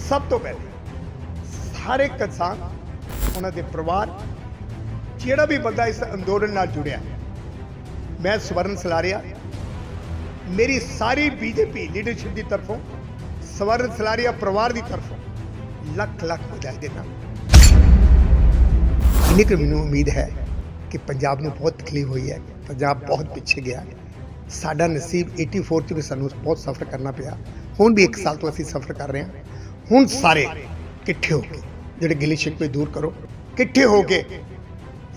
सब तो पहले सारे किसान उन्हों के परिवार ਜਿਹੜਾ भी बंदा इस अंदोलन नाल जुड़िया, मैं स्वर्ण सलारिया मेरी सारी बीजेपी लीडरशिप की तरफों स्वर्ण सलारिया परिवार की तरफों लख लख बधाई देना। इन्नी कि मैनूं उम्मीद है कि पंजाब में बहुत तकलीफ हुई है, पंजाब बहुत पिछे गया। साडा नसीब 84 च भी सानूं बहुत सफ़र करना पिया, हुण भी 1 साल तो असीं सफ़र कर रहे हैं। हुण सारे इकट्ठे हो के जिहड़े गिले शिकवे दूर करो, इकट्ठे हो के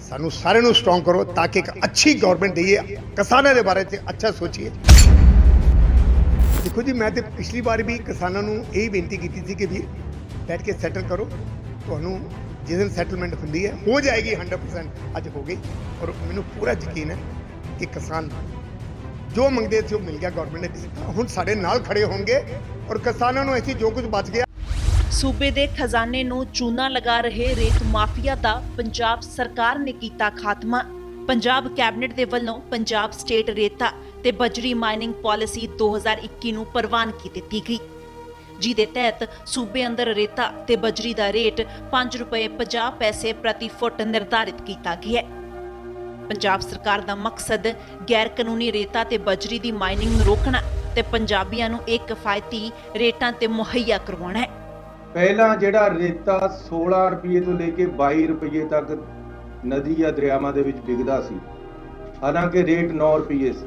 सानूं सारिਆਂ ਨੂੰ स्ट्रोंग करो ताकि एक अच्छी गवर्नमेंट दईए, किसानों के बारे में अच्छा सोचिए। देखो जी, मैं तो पिछली बार भी किसानों को यही बेनती की थी कि भी बैठ के सैटल करो, तो जिस दिन सैटलमेंट होंगी है हो जाएगी 100%, अज हो गई। और मैनूं पूरा यकीन है कि किसान जो मंगते थे वो मिल गया, गवर्नमेंट ने दिता। हुण साडे नाल खड़े होंगे और किसानों को ऐसी जो कुछ बच गया। सूबे दे खजाने ਨੂੰ ਚੂਨਾ ਲਗਾ ਰਹੇ ਰੇਤ ਮਾਫੀਆ ਦਾ ਪੰਜਾਬ ਸਰਕਾਰ ਨੇ ਕੀਤਾ ਖਾਤਮਾ। ਪੰਜਾਬ ਕੈਬਨਿਟ ਦੇ ਵੱਲੋਂ ਪੰਜਾਬ ਸਟੇਟ ਰੇਤਾ ਤੇ ਬਜਰੀ ਮਾਈਨਿੰਗ ਪਾਲਿਸੀ 2021 ਨੂੰ ਪ੍ਰਵਾਨਗੀ ਦਿੱਤੀ ਗਈ, ਜਿਹਦੇ ਤਹਿਤ ਸੂਬੇ ਅੰਦਰ ਰੇਤਾ ਤੇ ਬਜਰੀ ਦਾ ਰੇਟ 5 ਰੁਪਏ 50 ਪੈਸੇ ਪ੍ਰਤੀ ਫੁੱਟ ਨਿਰਧਾਰਿਤ ਕੀਤਾ ਗਿਆ ਹੈ। ਪੰਜਾਬ ਸਰਕਾਰ ਦਾ ਮਕਸਦ ਗੈਰ ਕਾਨੂੰਨੀ ਰੇਤਾ ਤੇ ਬਜਰੀ ਦੀ ਮਾਈਨਿੰਗ ਨੂੰ ਰੋਕਣਾ ਤੇ ਪੰਜਾਬੀਆਂ ਨੂੰ ਇੱਕ ਕਿਫਾਇਤੀ ਰੇਟਾਂ ਤੇ ਮੁਹੱਈਆ ਕਰਵਾਉਣਾ ਹੈ। ਪਹਿਲਾਂ ਜਿਹੜਾ ਰੇਤਾ 16 ਰੁਪਏ ਤੋਂ ਲੈ ਕੇ 22 ਰੁਪਏ ਤੱਕ ਨਦੀ ਜਾਂ ਦਰਿਆਵਾਂ ਦੇ ਵਿੱਚ ਵਿਕਦਾ ਸੀ, ਹਾਲਾਂਕਿ ਰੇਟ 9 ਰੁਪਏ ਸੀ।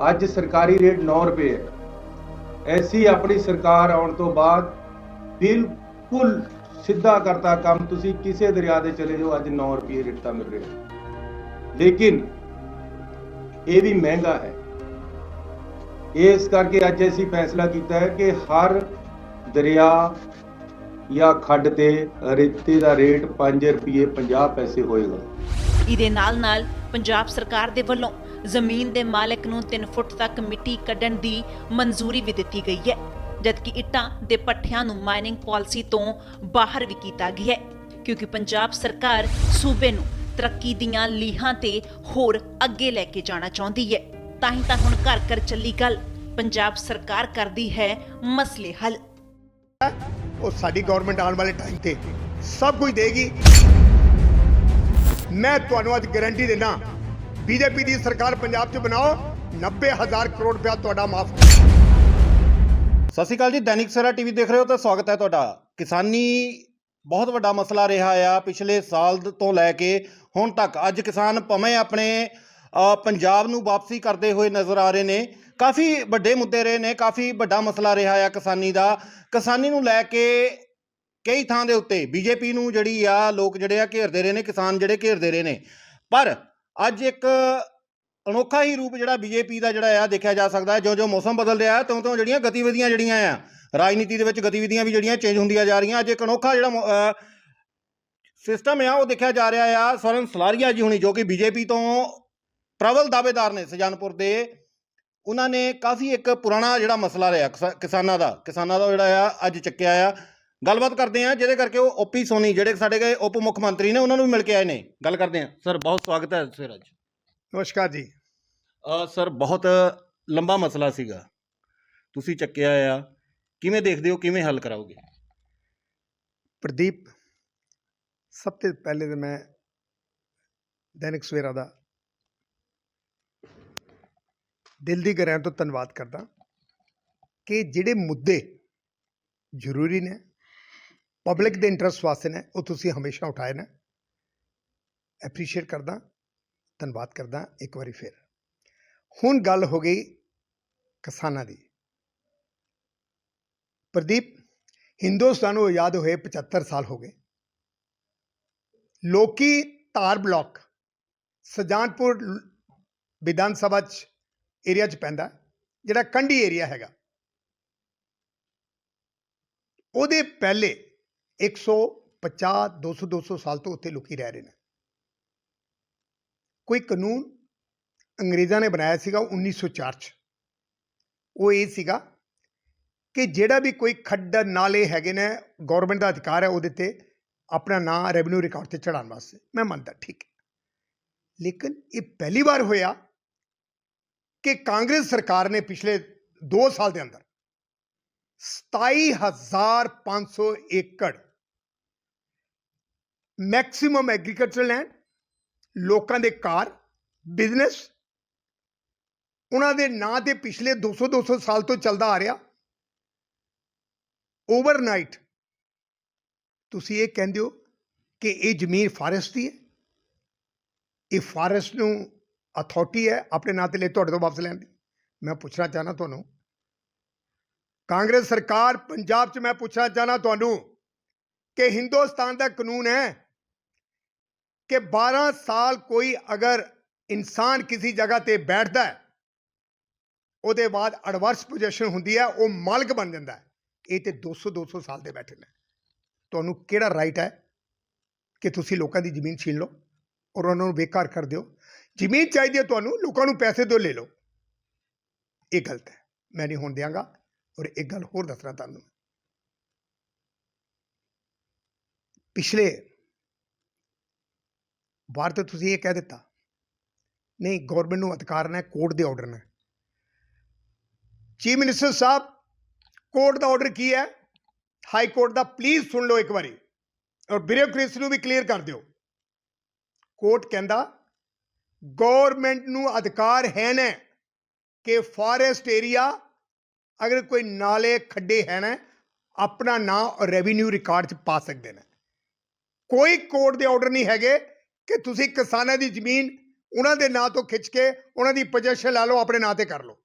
ਅੱਜ ਸਰਕਾਰੀ ਰੇਟ 9 ਰੁਪਏ ਹੈ। ਐਸੀ ਆਪਣੀ ਸਰਕਾਰ ਆਉਣ ਤੋਂ ਬਾਅਦ ਬਿਲਕੁਲ ਸਿੱਧਾ ਕਰਤਾ ਕੰਮ। ਤੁਸੀਂ ਕਿਸੇ ਦਰਿਆ ਦੇ ਚਲੇ ਜਾਓ, ਅੱਜ 9 ਰੁਪਏ ਰੇਟਾਂ ਮਿਲ ਰਿਹਾ, ਲੇਕਿਨ ਇਹ ਵੀ ਮਹਿੰਗਾ ਹੈ। ਇਸ ਕਰਕੇ ਅੱਜ ਅਸੀਂ ਫੈਸਲਾ ਕੀਤਾ ਹੈ ਕਿ ਹਰ ਦਰਿਆ ਜਾਂ ਖੱਡ ਤੇ ਰੇਤੇ ਦਾ ਰੇਟ 5 ਰੁਪਏ 50 ਪੈਸੇ ਹੋਏਗਾ। ਇਹਦੇ ਨਾਲ ਪੰਜਾਬ ਸਰਕਾਰ ਦੇ ਵੱਲੋਂ ਜ਼ਮੀਨ ਦੇ ਮਾਲਕ ਨੂੰ 3 ਫੁੱਟ ਤੱਕ ਮਿੱਟੀ ਕੱਢਣ ਦੀ ਮਨਜ਼ੂਰੀ ਵੀ ਦਿੱਤੀ ਗਈ ਹੈ, ਜਦਕਿ ਇੱਟਾਂ ਦੇ ਪੱਠਿਆਂ ਨੂੰ ਮਾਈਨਿੰਗ ਪਾਲਿਸੀ ਤੋਂ ਬਾਹਰ ਵੀ ਕੀਤਾ ਗਿਆ ਹੈ, ਕਿਉਂਕਿ ਪੰਜਾਬ ਸਰਕਾਰ ਸੂਬੇ ਨੂੰ ਤਰੱਕੀ ਦੀਆਂ ਲੀਹਾਂ ਤੇ ਹੋਰ ਅੱਗੇ ਲੈ ਕੇ ਜਾਣਾ ਚਾਹੁੰਦੀ ਹੈ। ਤਾਂ ਹੀ ਤਾਂ ਹੁਣ ਘਰ ਘਰ ਚੱਲੀ ਗੱਲ, ਪੰਜਾਬ ਸਰਕਾਰ ਕਰਦੀ ਹੈ ਮਸਲੇ ਹੱਲ। ਉਹ ਸਾਡੀ ਗਵਰਨਮੈਂਟ ਆਉਣ ਵਾਲੇ ਟਾਈਮ ਤੇ ਸਭ ਕੁਝ ਦੇਗੀ। ਮੈਂ ਤੁਹਾਨੂੰ ਅੱਜ ਗਾਰੰਟੀ ਦੇਣਾ, ਬੀਜੇਪੀ ਦੀ ਸਰਕਾਰ ਪੰਜਾਬ 'ਚ ਬਣਾਓ, 90,000 ਕਰੋੜ ਰੁਪਇਆ ਤੁਹਾਡਾ ਮਾਫ। ਸਤਿ ਸ਼੍ਰੀ ਅਕਾਲ ਜੀ, ਦੈਨਿਕ ਸਵੇਰਾ ਟੀਵੀ ਦੇਖ ਰਹੇ ਹੋ ਤਾਂ ਸਵਾਗਤ ਹੈ ਤੁਹਾਡਾ। ਕਿਸਾਨੀ ਬਹੁਤ ਵੱਡਾ ਮਸਲਾ ਰਿਹਾ ਆ ਪਿਛਲੇ ਸਾਲ ਤੋਂ ਲੈ ਕੇ ਹੁਣ ਤੱਕ। ਅੱਜ ਕਿਸਾਨ ਭਾਵੇਂ ਆਪਣੇ ਪੰਜਾਬ ਨੂੰ ਵਾਪਸੀ ਕਰਦੇ ਹੋਏ ਨਜ਼ਰ ਆ ਰਹੇ ਨੇ। ਕਾਫੀ ਵੱਡੇ ਮੁੱਦੇ ਰਹੇ ਨੇ, ਕਾਫੀ ਵੱਡਾ ਮਸਲਾ ਰਿਹਾ ਆ ਕਿਸਾਨੀ ਦਾ। ਕਿਸਾਨੀ ਨੂੰ ਲੈ ਕੇ ਕਈ ਥਾਂ ਦੇ ਉੱਤੇ ਬੀਜੇਪੀ ਨੂੰ ਜਿਹੜੀ ਆ ਲੋਕ ਜਿਹੜੇ ਆ ਘੇਰਦੇ ਰਹੇ ਨੇ, ਕਿਸਾਨ ਜਿਹੜੇ ਘੇਰਦੇ ਰਹੇ ਨੇ। ਪਰ ਅੱਜ ਇੱਕ ਅਨੋਖਾ ਹੀ ਰੂਪ ਜਿਹੜਾ ਬੀਜੇਪੀ ਦਾ ਜਿਹੜਾ ਆ ਦੇਖਿਆ ਜਾ ਸਕਦਾ ਹੈ। ਜੋ ਮੌਸਮ ਬਦਲ ਰਿਹਾ ਹੈ ਤਿਉਂ ਜਿਹੜੀਆਂ ਗਤੀਵਿਧੀਆਂ ਜਿਹੜੀਆਂ ਆ ਰਾਜਨੀਤੀ ਦੇ ਵਿੱਚ ਗਤੀਵਿਧੀਆਂ ਵੀ ਜਿਹੜੀਆਂ ਚੇਂਜ ਹੁੰਦੀਆਂ ਜਾ ਰਹੀਆਂ। ਅੱਜ ਇੱਕ ਅਨੋਖਾ ਜਿਹੜਾ ਸਿਸਟਮ ਆ ਉਹ ਦੇਖਿਆ ਜਾ ਰਿਹਾ ਆ। ਸਵਰਨ ਸਲਾਰੀਆ ਜੀ ਹੁਣੀ ਜੋ ਕਿ ਬੀਜੇਪੀ ਤੋਂ ਪ੍ਰਬਲ ਦਾਅਵੇਦਾਰ ਨੇ ਸੁਜਾਨਪੁਰ ਦੇ, ਉਹਨਾਂ ਨੇ ਕਾਫੀ ਇੱਕ ਪੁਰਾਣਾ ਜਿਹੜਾ ਮਸਲਾ ਰਿਹਾ ਕਿਸਾਨਾਂ ਦਾ ਜਿਹੜਾ ਆ ਅੱਜ ਚੱਕਿਆ ਆ। ਗੱਲਬਾਤ ਕਰਦੇ ਆ ਜਿਹਦੇ ਕਰਕੇ ਉਹ ਓਪੀ ਸੋਨੀ ਜਿਹੜੇ ਸਾਡੇ ਗਏ ਉਪ ਮੁੱਖ ਮੰਤਰੀ ਨੇ ਉਹਨਾਂ ਨੂੰ ਵੀ ਮਿਲ ਕੇ ਆਏ ਨੇ। ਗੱਲ ਕਰਦੇ ਆ। ਸਰ ਬਹੁਤ ਸਵਾਗਤ ਹੈ ਸਰ ਅੱਜ। ਨਮਸਕਾਰ ਜੀ। ਸਰ ਬਹੁਤ ਲੰਬਾ ਮਸਲਾ ਸੀਗਾ, ਤੁਸੀਂ ਚੱਕਿਆ ਆ, ਕਿਵੇਂ ਦੇਖਦੇ ਹੋ, ਕਿਵੇਂ ਹੱਲ ਕਰਾਓਗੇ? ਪ੍ਰਦੀਪ, ਸਭ ਤੋਂ ਪਹਿਲੇ ਤਾਂ ਮੈਂ ਦੈਨਿਕ ਸਵੇਰਾ ਦਾ ਦਿਲ ਦੀ ਗਹਿਰਾਈਆਂ ਤੋਂ ਧੰਨਵਾਦ ਕਰਦਾ ਕਿ ਜਿਹੜੇ ਮੁੱਦੇ ਜ਼ਰੂਰੀ ਨੇ, ਪਬਲਿਕ ਦੇ ਇੰਟਰਸਟ ਵਾਸਤੇ ਨੇ, ਉਹ ਤੁਸੀਂ ਹਮੇਸ਼ਾ ਉਠਾਏ ਨੇ। ਐਪਰੀਸ਼ੀਏਟ ਕਰਦਾ, ਧੰਨਵਾਦ ਕਰਦਾ ਇੱਕ ਵਾਰੀ ਫਿਰ। ਹੁਣ ਗੱਲ ਹੋ ਗਈ ਕਿਸਾਨਾਂ ਦੀ। ਪ੍ਰਦੀਪ, ਹਿੰਦੁਸਤਾਨ ਨੂੰ ਆਜ਼ਾਦ ਹੋਏ 75 ਸਾਲ ਹੋ ਗਏ। ਲੋਕੀ ਧਾਰ ਬਲਾਕ ਸੁਜਾਨਪੁਰ ਵਿਧਾਨ ਸਭਾ 'ਚ ਏਰੀਆ 'ਚ ਪੈਂਦਾ, ਜਿਹੜਾ ਕੰਢੀ ਏਰੀਆ ਹੈਗਾ, ਉਹਦੇ ਪਹਿਲੇ 150 200 ਸਾਲ ਤੋਂ ਉੱਥੇ ਲੋਕੀ ਰਹਿ ਰਹੇ ਨੇ। ਕੋਈ ਕਾਨੂੰਨ ਅੰਗਰੇਜ਼ਾਂ ਨੇ ਬਣਾਇਆ ਸੀਗਾ 1904 'ਚ। ਉਹ ਇਹ ਸੀਗਾ ਕਿ ਜਿਹੜਾ ਵੀ ਕੋਈ ਖੱਡ ਨਾਲੇ ਹੈਗੇ ਨੇ, ਗੌਰਮੈਂਟ ਦਾ ਅਧਿਕਾਰ ਹੈ ਉਹਦੇ ਤੇ ਆਪਣਾ ਨਾਂ ਰੈਵਨਿਊ ਰਿਕਾਰਡ ਤੇ ਚੜਾਉਣ ਵਾਸਤੇ। ਮੈਂ ਮੰਨਦਾ, ਠੀਕ ਹੈ, ਲੇਕਿਨ ਇਹ ਪਹਿਲੀ ਵਾਰ ਹੋਇਆ ਕਿ ਕਾਂਗਰਸ ਸਰਕਾਰ ਨੇ ਪਿਛਲੇ 2 ਸਾਲ ਦੇ ਅੰਦਰ 27,500 ਏਕੜ ਮੈਕਸਿਮਮ ਐਗਰੀਕਲਚਰ ਲੈਂਡ, ਲੋਕਾਂ ਦੇ ਘਰ, ਬਿਜ਼ਨਸ ਉਹਨਾਂ ਦੇ ਨਾਂ ਤੇ ਪਿਛਲੇ 200 ਸਾਲ ਤੋਂ ਚੱਲਦਾ ਆ ਰਿਹਾ। ਓਵਰਨਾਈਟ ਤੁਸੀਂ ਇਹ ਕਹਿੰਦੇ ਹੋ ਕਿ ਇਹ ਜ਼ਮੀਨ ਫਾਰੈਸਟ ਦੀ ਹੈ, ਇਹ ਫਾਰੈਸਟ ਨੂੰ ਅਥਾਰਟੀ ਹੈ ਆਪਣੇ ਨਾਂ ਤੇ ਲੈ ਤੁਹਾਡੇ ਤੋਂ ਵਾਪਸ ਲੈਣ ਦੀ। ਮੈਂ ਪੁੱਛਣਾ ਚਾਹਨਾ ਤੁਹਾਨੂੰ, ਕਾਂਗਰਸ ਸਰਕਾਰ ਪੰਜਾਬ 'ਚ, ਮੈਂ ਪੁੱਛਣਾ ਚਾਹਨਾ ਤੁਹਾਨੂੰ ਕਿ ਹਿੰਦੁਸਤਾਨ ਦਾ ਕਾਨੂੰਨ ਹੈ ਕਿ 12 ਸਾਲ ਕੋਈ ਅਗਰ ਇਨਸਾਨ ਕਿਸੇ ਜਗ੍ਹਾ ਤੇ ਬੈਠਦਾ ਹੈ, ਉਹਦੇ ਬਾਅਦ ਐਡਵਰਸ ਪੋਜੀਸ਼ਨ ਹੁੰਦੀ ਹੈ, ਉਹ ਮਾਲਕ ਬਣ ਜਾਂਦਾ ਹੈ। ਇਹ ਤੇ 200 ਸਾਲ ਦੇ ਬੈਠੇ ਨੇ। ਤੁਹਾਨੂੰ ਕਿਹੜਾ ਰਾਈਟ ਹੈ ਕਿ ਤੁਸੀਂ ਲੋਕਾਂ ਦੀ ਜ਼ਮੀਨ ਛੀਨ ਲਓ ਔਰ ਉਹਨਾਂ ਨੂੰ ਬੇਕਾਰ ਕਰ ਦਿਓ? ਜ਼ਮੀਨ ਚਾਹੀਦੀ ਹੈ ਤੁਹਾਨੂੰ, ਲੋਕਾਂ ਨੂੰ ਪੈਸੇ ਦਿਓ, ਲੈ ਲਓ। ਇਹ ਗਲਤ ਹੈ, ਮੈਂ ਨਹੀਂ ਹੋਣ ਦਿਆਂਗਾ। ਔਰ ਇੱਕ ਗੱਲ ਹੋਰ ਦੱਸਣਾ ਤੁਹਾਨੂੰ, ਪਿਛਲੇ ਵਾਰ ਤਾਂ ਤੁਸੀਂ ਇਹ ਕਹਿ ਦਿੱਤਾ ਨਹੀਂ ਗੌਰਮੈਂਟ ਨੂੰ ਅਧਿਕਾਰ ਨੇ, ਕੋਰਟ ਦੇ ਆਰਡਰ ਨੇ। ਚੀਫ ਮਿਨਿਸਟਰ ਸਾਹਿਬ, ਕੋਰਟ ਦਾ ਆਰਡਰ ਕੀ ਹੈ? ਹਾਈ ਕੋਰਟ ਦਾ ਪਲੀਜ਼ ਸੁਣ ਲਓ ਇੱਕ ਵਾਰੀ, ਔਰ ਬਿਊਰੋਕ੍ਰੇਸੀ ਨੂੰ ਵੀ ਕਲੀਅਰ ਕਰ ਦਿਓ। ਕੋਰਟ ਕਹਿੰਦਾ ਗੌਰਮੈਂਟ ਨੂੰ ਅਧਿਕਾਰ ਹੈ ਨੇ ਕਿ ਫਾਰੈਸਟ ਏਰੀਆ ਅਗਰ ਕੋਈ ਨਾਲੇ ਖੱਡੇ ਹੈ ਨਾ, ਆਪਣਾ ਨਾਂ ਰੈਵਨਿਊ ਰਿਕਾਰਡ 'ਚ ਪਾ ਸਕਦੇ ਨੇ। ਕੋਈ ਕੋਰਟ ਦੇ ਆਰਡਰ ਨਹੀਂ ਹੈਗੇ ਕਿ ਤੁਸੀਂ ਕਿਸਾਨਾਂ ਦੀ ਜ਼ਮੀਨ ਉਹਨਾਂ ਦੇ ਨਾਂ ਤੋਂ ਖਿੱਚ ਕੇ ਉਹਨਾਂ ਦੀ ਪੋਜੀਸ਼ਨ ਲੈ ਲਓ, ਆਪਣੇ ਨਾਂ ਤੇ ਕਰ ਲਓ।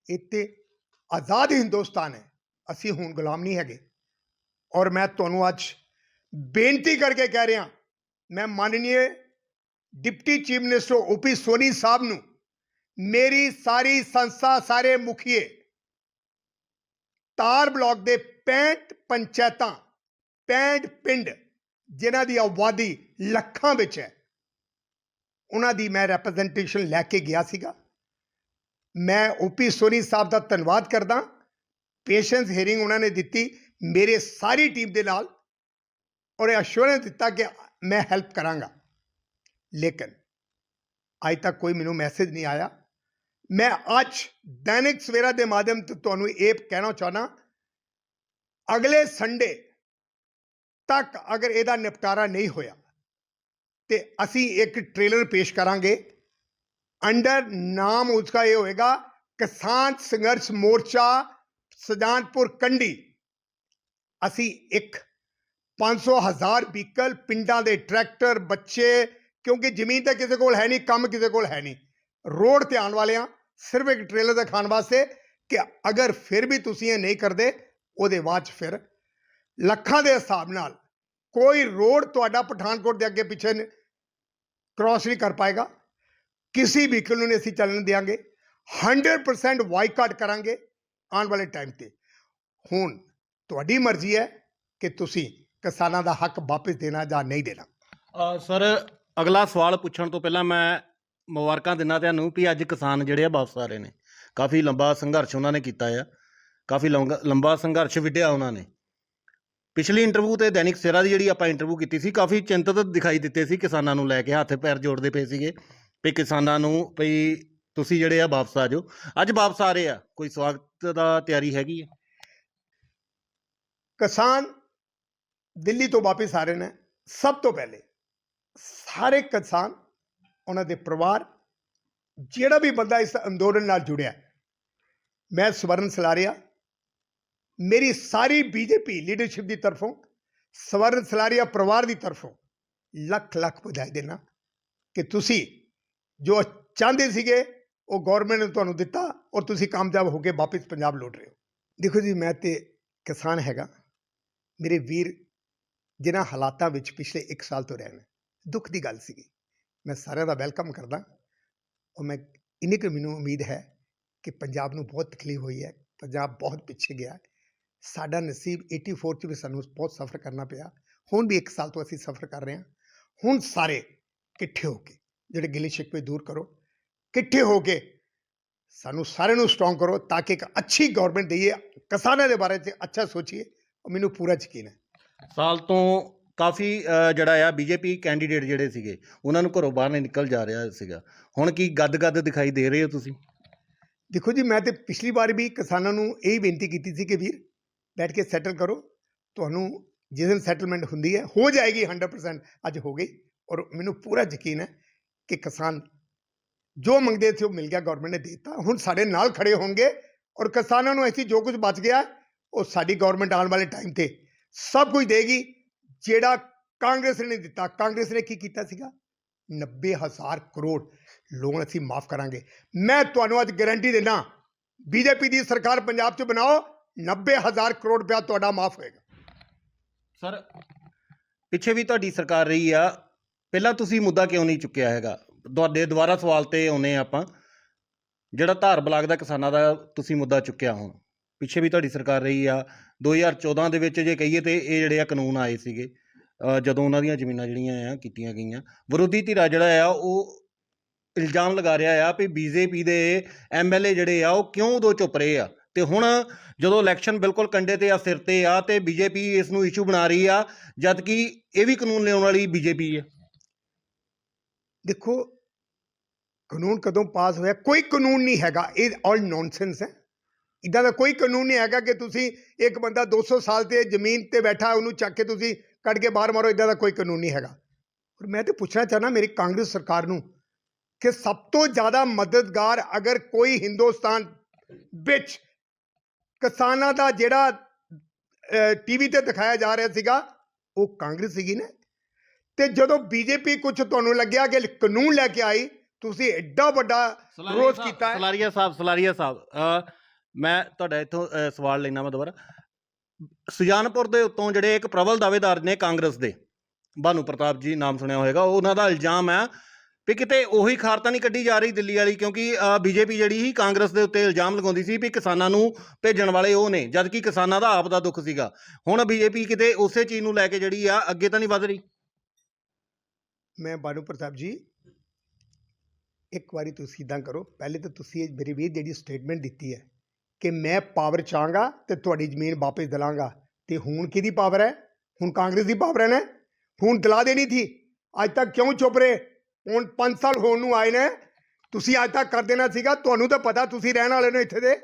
ਇੱਥੇ ਆਜ਼ਾਦ ਹਿੰਦੁਸਤਾਨ ਹੈ, ਅਸੀਂ ਹੁਣ ਗੁਲਾਮ ਨਹੀਂ ਹੈਗੇ। ਔਰ ਮੈਂ ਤੁਹਾਨੂੰ ਅੱਜ ਬੇਨਤੀ ਕਰਕੇ ਕਹਿ ਰਿਹਾ, ਮੈਂ ਮਾਨਨੀय deputy chief minister OP Soni ਸਾਹਿਬ ਨੂੰ, ਮੇਰੀ ਸਾਰੀ ਸੰਸਥਾ, ਸਾਰੇ ਮੁਖੀਏ, ਤਾਰ ਬਲਾਕ ਦੇ 65 ਪੰਚਾਇਤਾਂ, 65 ਪਿੰਡ ਜਿਨ੍ਹਾਂ ਦੀ ਆਬਾਦੀ ਲੱਖਾਂ ਵਿੱਚ ਹੈ, ਉਹਨਾਂ ਦੀ ਮੈਂ ਰੈਪਰੈਜ਼ੈਂਟੇਸ਼ਨ ਲੈ ਕੇ ਗਿਆ ਸੀਗਾ। ਮੈਂ OP ਸੋਨੀ ਸਾਹਿਬ ਦਾ ਧੰਨਵਾਦ ਕਰਦਾ। ਪੇਸ਼ੈਂਸ ਹੀਅਰਿੰਗ ਉਹਨਾਂ ਨੇ ਦਿੱਤੀ ਮੇਰੇ ਸਾਰੀ ਟੀਮ ਦੇ ਨਾਲ, ਔਰ ਇਹ ਅਸ਼ੋਰੈਂਸ ਦਿੱਤਾ ਕਿ ਮੈਂ ਹੈਲਪ ਕਰਾਂਗਾ। ਲੇਕਿਨ ਅੱਜ ਤੱਕ ਕੋਈ ਮੈਨੂੰ ਮੈਸੇਜ ਨਹੀਂ ਆਇਆ। ਮੈਂ ਅੱਜ ਦੈਨਿਕ ਸਵੇਰਾ ਦੇ ਮਾਧਿਅਮ ਤੋਂ ਤੁਹਾਨੂੰ ਇਹ ਕਹਿਣਾ ਚਾਹੁੰਦਾ, ਅਗਲੇ ਸੰਡੇ ਤੱਕ ਅਗਰ ਇਹਦਾ ਨਿਪਟਾਰਾ ਨਹੀਂ ਹੋਇਆ ਤੇ ਅਸੀਂ ਇੱਕ ਟ੍ਰੇਲਰ ਪੇਸ਼ ਕਰਾਂਗੇ। ਅੰਡਰ ਨਾਮ ਉਸका ਇਹ ਹੋਏਗਾ ਕਿਸਾਨ ਸੰਘਰਸ਼ ਮੋਰਚਾ ਸੁਜਾਨਪੁਰ ਕੰਡੀ। ਅਸੀਂ ਇੱਕ 500,000 ਵਹੀਕਲ, ਪਿੰਡਾਂ ਦੇ ਟਰੈਕਟਰ, ਬੱਚੇ, ਕਿਉਂਕਿ ਜ਼ਮੀਨ ਤਾਂ ਕਿਸੇ ਕੋਲ ਹੈ ਨਹੀਂ, ਕੰਮ ਕਿਸੇ ਕੋਲ ਹੈ ਨਹੀਂ, ਰੋਡ ਤੇ ਆਉਣ ਵਾਲੇ ਆ ਸਿਰਫ ਇੱਕ ਟ੍ਰੇਲਰ ਦਿਖਾਉਣ ਵਾਸਤੇ ਕਿ ਅਗਰ ਫਿਰ ਵੀ ਤੁਸੀਂ ਇਹ ਨਹੀਂ ਕਰਦੇ, ਉਹਦੇ ਬਾਅਦ 'ਚ ਫਿਰ ਲੱਖਾਂ ਦੇ ਹਿਸਾਬ ਨਾਲ ਕੋਈ ਰੋਡ ਤੁਹਾਡਾ ਪਠਾਨਕੋਟ ਦੇ ਅੱਗੇ ਪਿੱਛੇ ਕ੍ਰਾਸ ਨਹੀਂ ਕਰ ਪਾਏਗਾ। ਕਿਸੇ ਵਹੀਕਲ ਨੂੰ ਨਹੀਂ ਅਸੀਂ ਚੱਲਣ ਦਿਆਂਗੇ। 100% ਬਾਈਕਾਟ ਕਰਾਂਗੇ ਆਉਣ ਵਾਲੇ ਟਾਈਮ ਤੇ। ਹੁਣ ਤੁਹਾਡੀ ਮਰਜ਼ੀ ਹੈ ਕਿ ਤੁਸੀਂ ਕਿਸਾਨਾਂ ਦਾ ਹੱਕ ਵਾਪਸ ਦੇਣਾ ਜਾਂ ਨਹੀਂ ਦੇਣਾ। ਸਰ, ਅਗਲਾ ਸਵਾਲ ਪੁੱਛਣ ਤੋਂ ਪਹਿਲਾਂ ਮੈਂ ਮੁਬਾਰਕਾਂ ਦਿੰਦਾ ਤੁਹਾਨੂੰ ਵੀ ਅੱਜ ਕਿਸਾਨ ਜਿਹੜੇ ਆ ਵਾਪਸ ਆ ਰਹੇ ਨੇ। ਕਾਫੀ ਲੰਬਾ ਸੰਘਰਸ਼ ਉਹਨਾਂ ਨੇ ਕੀਤਾ ਆ, ਕਾਫੀ ਲੰਬਾ ਸੰਘਰਸ਼ ਵਿੱਢਿਆ ਉਹਨਾਂ ਨੇ। ਪਿਛਲੀ ਇੰਟਰਵਿਊ ਤੇ ਦੈਨਿਕ ਸਵੇਰਾ ਦੀ ਜਿਹੜੀ ਆਪਾਂ ਇੰਟਰਵਿਊ ਕੀਤੀ ਸੀ, ਕਾਫੀ ਚਿੰਤਤ ਦਿਖਾਈ ਦਿੱਤੇ ਸੀ ਕਿਸਾਨਾਂ ਨੂੰ ਲੈ ਕੇ, ਹੱਥ ਪੈਰ ਜੋੜਦੇ ਪਏ ਸੀਗੇ ਵੀ ਕਿਸਾਨਾਂ ਨੂੰ ਵੀ ਤੁਸੀਂ ਜਿਹੜੇ ਆ ਵਾਪਸ ਆ ਜਾਓ। ਅੱਜ ਵਾਪਸ ਆ ਰਹੇ ਆ, ਕੋਈ ਸਵਾਗਤ ਦਾ ਤਿਆਰੀ ਹੈਗੀ ਹੈ? ਕਿਸਾਨ ਦਿੱਲੀ ਤੋਂ ਵਾਪਸ ਆ ਰਹੇ ਨੇ। ਸਭ ਤੋਂ ਪਹਿਲੇ ਸਾਰੇ ਕਿਸਾਨ, ਉਹਨਾਂ ਦੇ ਪਰਿਵਾਰ, ਜਿਹੜਾ ਵੀ ਬੰਦਾ ਇਸ ਅੰਦੋਲਨ ਨਾਲ ਜੁੜਿਆ, ਮੈਂ ਸਵਰਨ ਸਲਾਰੀਆ, ਮੇਰੀ ਸਾਰੀ BJP ਲੀਡਰਸ਼ਿਪ ਦੀ ਤਰਫੋਂ, ਸਵਰਨ ਸਲਾਰੀਆ ਪਰਿਵਾਰ ਦੀ ਤਰਫੋਂ ਲੱਖ ਲੱਖ ਵਧਾਈ ਦੇਣਾ ਕਿ ਤੁਸੀਂ ਜੋ ਚਾਹੁੰਦੇ ਸੀਗੇ ਉਹ ਗੌਰਮੈਂਟ ਨੇ ਤੁਹਾਨੂੰ ਦਿੱਤਾ ਔਰ ਤੁਸੀਂ ਕਾਮਯਾਬ ਹੋ ਕੇ ਵਾਪਸ ਪੰਜਾਬ ਲੌਟ ਰਹੇ ਹੋ। ਦੇਖੋ ਜੀ, ਮੈਂ ਤੇ ਕਿਸਾਨ ਹੈਗਾ। ਮੇਰੇ ਵੀਰ ਜਿਨ੍ਹਾਂ ਹਾਲਾਤਾਂ ਵਿੱਚ ਪਿਛਲੇ 1 ਸਾਲ ਤੋਂ ਰਹੇ ਨੇ, ਦੁੱਖ ਦੀ ਗੱਲ ਸੀਗੀ। ਮੈਂ ਸਾਰਿਆਂ ਦਾ ਵੈਲਕਮ ਕਰਦਾ ਔਰ ਮੈਂ ਇੰਨੀ ਕੁ ਮੈਨੂੰ ਉਮੀਦ ਹੈ ਕਿ ਪੰਜਾਬ ਨੂੰ ਬਹੁਤ ਤਕਲੀਫ ਹੋਈ ਹੈ, ਪੰਜਾਬ ਬਹੁਤ ਪਿੱਛੇ ਗਿਆ। ਸਾਡਾ ਨਸੀਬ 84 'ਚ ਵੀ ਸਾਨੂੰ ਬਹੁਤ ਸਫ਼ਰ ਕਰਨਾ ਪਿਆ। ਹੁਣ ਵੀ 1 ਸਾਲ ਤੋਂ ਅਸੀਂ ਸਫ਼ਰ ਕਰ ਰਹੇ ਹਾਂ। ਹੁਣ ਸਾਰੇ ਇਕੱਠੇ ਹੋ ਕੇ ਜਿਹੜੇ ਗਿਲੇ ਸ਼ਿਕਵੇ ਦੂਰ ਕਰੋ, ਇਕੱਠੇ ਹੋ ਕੇ ਸਾਨੂੰ ਸਾਰਿਆਂ ਨੂੰ ਸਟਰੋਂਗ ਕਰੋ ਤਾਂ ਕਿ ਇੱਕ ਅੱਛੀ ਗਵਰਨਮੈਂਟ ਦਈਏ, ਕਿਸਾਨਾਂ ਦੇ ਬਾਰੇ 'ਚ ਅੱਛਾ ਸੋਚੀਏ। ਔਰ ਮੈਨੂੰ ਪੂਰਾ ਯਕੀਨ ਹੈ ਸਾਲ ਤੋਂ ਕਾਫੀ ਜਿਹੜਾ ਆ BJP ਕੈਂਡੀਡੇਟ ਜਿਹੜੇ ਸੀਗੇ ਉਹਨਾਂ ਨੂੰ ਘਰੋਂ ਬਾਹਰ ਨਹੀਂ ਨਿਕਲ ਜਾ ਰਿਹਾ ਸੀਗਾ। ਹੁਣ ਕੀ ਗੱਦ ਦਿਖਾਈ ਦੇ ਰਹੇ ਹੋ ਤੁਸੀਂ? ਦੇਖੋ ਜੀ, ਮੈਂ ਤੇ ਪਿਛਲੀ ਵਾਰ ਵੀ ਕਿਸਾਨਾਂ ਨੂੰ ਇਹੀ ਬੇਨਤੀ ਕੀਤੀ ਸੀ ਕਿ ਵੀਰ ਬੈਠ ਕੇ ਸੈਟਲ ਕਰੋ। ਤੁਹਾਨੂੰ ਜਿਸ ਦਿਨ ਸੈਟਲਮੈਂਟ ਹੁੰਦੀ ਹੈ ਹੋ ਜਾਏਗੀ 100%, ਅੱਜ ਹੋ ਗਈ। ਔਰ ਮੈਨੂੰ ਪੂਰਾ ਯਕੀਨ ਹੈ ਕਿ ਕਿਸਾਨ ਜੋ ਮੰਗਦੇ ਸੀ ਉਹ ਮਿਲ ਗਿਆ, ਗਵਰਨਮੈਂਟ ਨੇ ਦੇ ਦਿੱਤਾ। ਹੁਣ ਸਾਡੇ ਨਾਲ ਖੜੇ ਹੋਣਗੇ ਔਰ ਕਿਸਾਨਾਂ ਨੂੰ ਅਸੀਂ ਜੋ ਕੁਝ ਬਚ ਗਿਆ ਉਹ ਸਾਡੀ ਗਵਰਨਮੈਂਟ ਆਉਣ ਵਾਲੇ ਟਾਈਮ ਤੇ ਸਭ ਕੁਝ ਦੇਗੀ, ਜਿਹੜਾ ਕਾਂਗਰਸ ਨੇ ਦਿੱਤਾ। ਕਾਂਗਰਸ ਨੇ ਕੀ ਕੀਤਾ ਸੀਗਾ? 90,000 ਕਰੋੜ ਲੋਨ ਅਸੀਂ ਮਾਫ ਕਰਾਂਗੇ। ਮੈਂ ਤੁਹਾਨੂੰ ਅੱਜ ਗਾਰੰਟੀ ਦਿੰਦਾ, ਬੀਜੇਪੀ ਦੀ ਸਰਕਾਰ ਪੰਜਾਬ 'ਚ ਬਣਾਓ, 90,000 ਕਰੋੜ ਰੁਪਇਆ ਤੁਹਾਡਾ ਮਾਫ ਹੋਏਗਾ। ਸਰ, ਪਿੱਛੇ ਵੀ ਤੁਹਾਡੀ ਸਰਕਾਰ ਰਹੀ ਆ, ਪਹਿਲਾਂ ਤੁਸੀਂ ਮੁੱਦਾ ਕਿਉਂ ਨਹੀਂ ਚੁੱਕਿਆ ਹੈਗਾ? ਤੁਹਾਡੇ ਦੁਬਾਰਾ ਸਵਾਲ ਤੇ ਆਉਨੇ ਆਪਾਂ, ਜਿਹੜਾ ਧਾਰ ਬਲਾਕ ਦਾ ਕਿਸਾਨਾਂ ਦਾ ਤੁਸੀਂ ਮੁੱਦਾ ਚੁੱਕਿਆ। ਹੁਣ ਪਿੱਛੇ ਵੀ ਤੁਹਾਡੀ ਸਰਕਾਰ ਰਹੀ ਆ, 2014 ਦੇ ਵਿੱਚ ਜੇ ਕਹੀਏ ਤੇ ਇਹ ਜਿਹੜੇ ਆ ਕਾਨੂੰਨ ਆਏ ਸੀਗੇ, ਜਦੋਂ ਉਹਨਾਂ ਦੀਆਂ ਜ਼ਮੀਨਾਂ ਜਿਹੜੀਆਂ ਆ ਕੀਤੀਆਂ ਗਈਆਂ। ਵਿਰੋਧੀ ਧਿਰਾ ਜਿਹੜਾ ਆ ਉਹ ਇਲਜ਼ਾਮ ਲਗਾ ਰਿਹਾ ਆ ਵੀ ਬੀਜੇਪੀ ਦੇ ਐਮਐਲਏ ਜਿਹੜੇ ਆ ਉਹ ਕਿਉਂ ਉਦੋਂ ਚੁੱਪ ਰਹੇ ਆ, ਤੇ ਹੁਣ ਜਦੋਂ ਇਲੈਕਸ਼ਨ ਬਿਲਕੁਲ ਕੰਡੇ ਤੇ ਆ, ਸਿਰ ਤੇ ਆ, ਤੇ ਬੀਜੇਪੀ ਇਸ ਨੂੰ ਇਸ਼ੂ ਬਣਾ ਰਹੀ ਆ, ਜਦ ਕਿ ਇਹ ਵੀ ਕਾਨੂੰਨ ਲਿਆਉਣ ਵਾਲੀ ਬੀਜੇਪੀ ਆ। ਦੇਖੋ, ਕਾਨੂੰਨ ਕਦੋਂ ਪਾਸ ਹੋਇਆ? ਕੋਈ ਕਾਨੂੰਨ ਨਹੀਂ ਹੈਗਾ, ਇਹ ਆਲ ਨੌਨਸੈਂਸ ਹੈ। ਇੱਦਾਂ ਦਾ ਕੋਈ ਕਾਨੂੰਨ ਨਹੀਂ ਹੈਗਾ ਕਿ ਤੁਸੀਂ ਇੱਕ ਬੰਦਾ 200 ਸਾਲ ਤੇ ਜ਼ਮੀਨ ਤੇ ਬੈਠਾ ਉਹਨੂੰ ਚੱਕ ਕੇ ਤੁਸੀਂ ਕੱਢ ਕੇ ਬਾਹਰ ਮਾਰੋ। ਇੱਦਾਂ ਦਾ ਕੋਈ ਕਾਨੂੰਨ ਨਹੀਂ ਹੈਗਾ। ਔਰ ਮੈਂ ਤਾਂ ਪੁੱਛਣਾ ਚਾਹੁੰਦਾ ਮੇਰੀ ਕਾਂਗਰਸ ਸਰਕਾਰ ਨੂੰ ਕਿ ਸਭ ਤੋਂ ਜ਼ਿਆਦਾ ਮਦਦਗਾਰ ਅਗਰ ਕੋਈ ਹਿੰਦੁਸਤਾਨ ਵਿੱਚ ਕਿਸਾਨਾਂ ਦਾ ਜਿਹੜਾ ਟੀਵੀ ਤੇ ਦਿਖਾਇਆ ਜਾ ਰਿਹਾ ਸੀਗਾ ਉਹ ਕਾਂਗਰਸ ਸੀਗੀ ਨਾ। ਤੇ ਜਦੋਂ ਬੀਜੇਪੀ ਕੁਝ ਤੁਹਾਨੂੰ ਲੱਗਿਆ ਕਿ ਕਾਨੂੰਨ ਲੈ ਕੇ ਆਈ, ਤੁਸੀਂ ਐਡਾ ਵੱਡਾ ਰੋਸ ਕੀਤਾ ਹੈ। ਸਲਾਰੀਆ ਸਾਹਿਬ, ਮੈਂ ਤੁਹਾਡਾ ਇੱਥੋਂ ਸਵਾਲ ਲੈਣਾ ਮੈਂ ਦੁਬਾਰਾ। ਸੁਜਾਨਪੁਰ ਦੇ ਉੱਤੋਂ ਜਿਹੜੇ ਇੱਕ ਪ੍ਰਬਲ ਦਾਅਵੇਦਾਰ ਨੇ ਕਾਂਗਰਸ ਦੇ, ਭਾਨੂ ਪ੍ਰਤਾਪ ਜੀ ਨਾਮ ਸੁਣਿਆ ਹੋਏਗਾ, ਉਹਨਾਂ ਦਾ ਇਲਜ਼ਾਮ ਹੈ ਵੀ ਕਿਤੇ ਉਹੀ ਖਾਰ ਤਾਂ ਨਹੀਂ ਕੱਢੀ ਜਾ ਰਹੀ ਦਿੱਲੀ ਵਾਲੀ, ਕਿਉਂਕਿ ਬੀਜੇਪੀ ਜਿਹੜੀ ਹੀ ਕਾਂਗਰਸ ਦੇ ਉੱਤੇ ਇਲਜ਼ਾਮ ਲਗਾਉਂਦੀ ਸੀ ਵੀ ਕਿਸਾਨਾਂ ਨੂੰ ਭੇਜਣ ਵਾਲੇ ਉਹ ਨੇ, ਜਦ ਕਿ ਕਿਸਾਨਾਂ ਦਾ ਆਪ ਦਾ ਦੁੱਖ ਸੀਗਾ। ਹੁਣ ਬੀਜੇਪੀ ਕਿਤੇ ਉਸੇ ਚੀਜ਼ ਨੂੰ ਲੈ ਕੇ ਜਿਹੜੀ ਆ ਅੱਗੇ ਤਾਂ ਨਹੀਂ ਵਧ ਰਹੀ? ਮੈਂ ਭਾਨੂ ਪ੍ਰਤਾਪ ਜੀ, ਇੱਕ ਵਾਰੀ ਤੁਸੀਂ ਇੱਦਾਂ ਕਰੋ, ਪਹਿਲੇ ਤਾਂ ਤੁਸੀਂ ਮੇਰੀ ਵੀਰ ਜਿਹੜੀ ਸਟੇਟਮੈਂਟ ਦਿੱਤੀ ਹੈ ਕਿ ਮੈਂ ਪਾਵਰ ਚਾਹਾਂਗਾ ਤੇ ਤੁਹਾਡੀ ਜ਼ਮੀਨ ਵਾਪਸ ਦਿਲਾਂਗਾ, ਤੇ ਹੁਣ ਕਿਹਦੀ ਪਾਵਰ ਹੈ? ਹੁਣ ਕਾਂਗਰਸ ਦੀ ਪਾਵਰ ਹੈ ਨਾ। ਹੁਣ ਦਿਲਾ ਦੇਣੀ ਥੀ, ਅੱਜ ਤੱਕ ਕਿਉਂ ਚੁੱਪ ਰਹੇ? ਹੁਣ 5 ਸਾਲ ਹੋਣ ਨੂੰ ਆਏ ਨੇ, ਤੁਸੀਂ ਅੱਜ ਤੱਕ ਕਰ ਦੇਣਾ ਸੀਗਾ। ਤੁਹਾਨੂੰ ਤਾਂ ਪਤਾ, ਤੁਸੀਂ ਰਹਿਣ ਵਾਲੇ ਨੇ ਇੱਥੇ ਦੇ।